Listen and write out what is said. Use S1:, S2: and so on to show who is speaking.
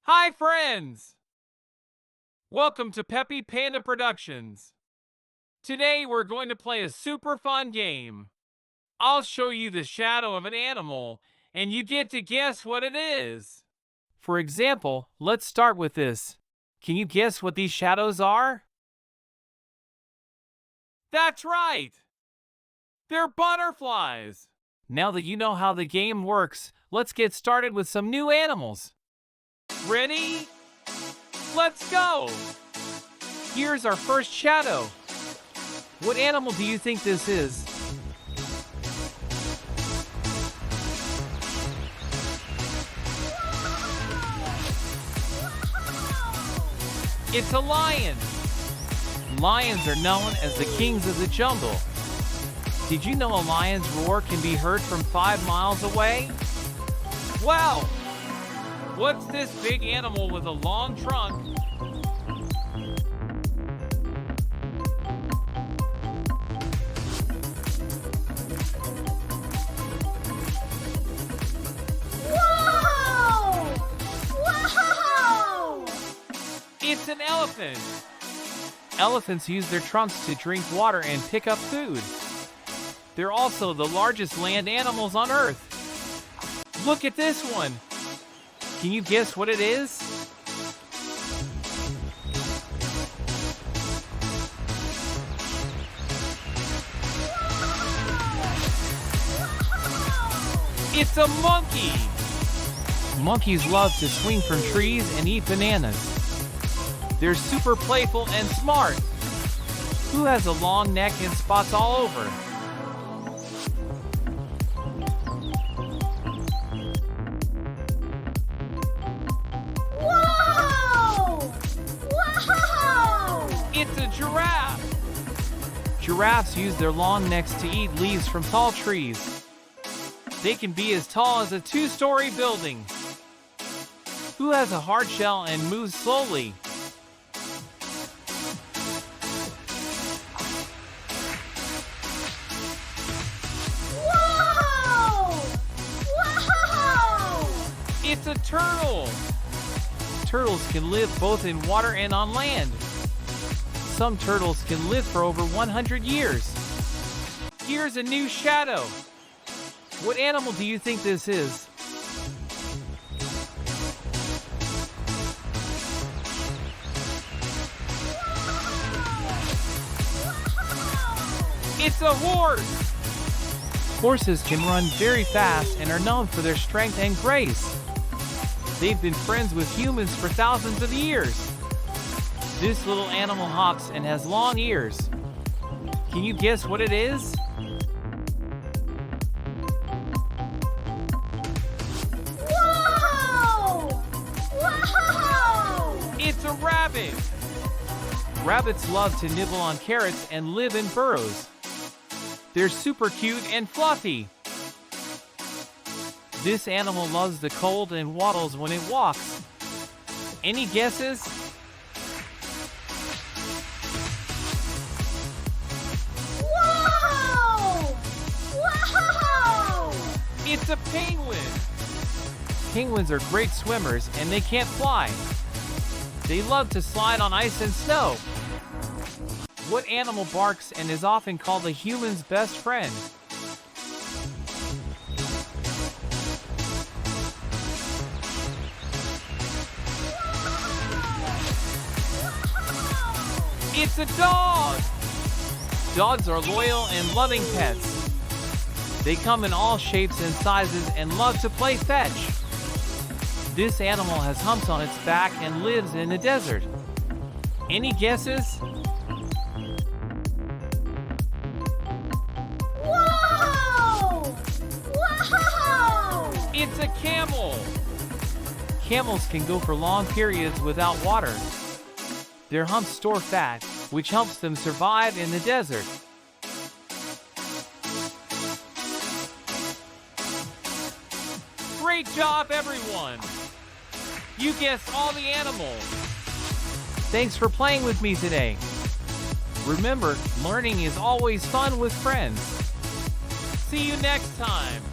S1: Hi, friends! Welcome to Peppy Panda Productions. Today, we're going to play a super fun game. I'll show you the shadow of an animal, and you get to guess what it is. For example, let's start with this. Can you guess what these shadows are? That's right! They're butterflies! Now that you know how the game works, let's get started with some new animals. Ready? Let's go! Here's our first shadow. What animal do you think this is? It's a lion. Lions are known as the kings of the jungle. Did you know a lion's roar can be heard from 5 miles away? Wow! What's this big animal with a long trunk?
S2: Whoa! Whoa!
S1: It's an elephant. Elephants use their trunks to drink water and pick up food. They're also the largest land animals on Earth. Look at this one. Can you guess what it is? It's a monkey! Monkeys love to swing from trees and eat bananas. They're super playful and smart. Who has a long neck and spots all over? It's a giraffe! Giraffes use their long necks to eat leaves from tall trees. They can be as tall as a 2-story building. Who has a hard shell and moves slowly?
S2: Whoa! Whoa!
S1: It's a turtle! Turtles can live both in water and on land. Some turtles can live for over 100 years. Here's a new shadow. What animal do you think this is? It's a horse! Horses can run very fast and are known for their strength and grace. They've been friends with humans for thousands of years. This little animal hops and has long ears. Can you guess what it is?
S2: Whoa! Whoa!
S1: It's a rabbit! Rabbits love to nibble on carrots and live in burrows. They're super cute and fluffy. This animal loves the cold and waddles when it walks. Any guesses? It's a penguin! Penguins are great swimmers and they can't fly. They love to slide on ice and snow. What animal barks and is often called a human's best friend? It's a dog! Dogs are loyal and loving pets. They come in all shapes and sizes and love to play fetch. This animal has humps on its back and lives in the desert. Any guesses?
S2: Whoa! Whoa!
S1: It's a camel! Camels can go for long periods without water. Their humps store fat, which helps them survive in the desert. Great job, everyone! You guessed all the animals. Thanks for playing with me today. Remember, learning is always fun with friends. See you next time.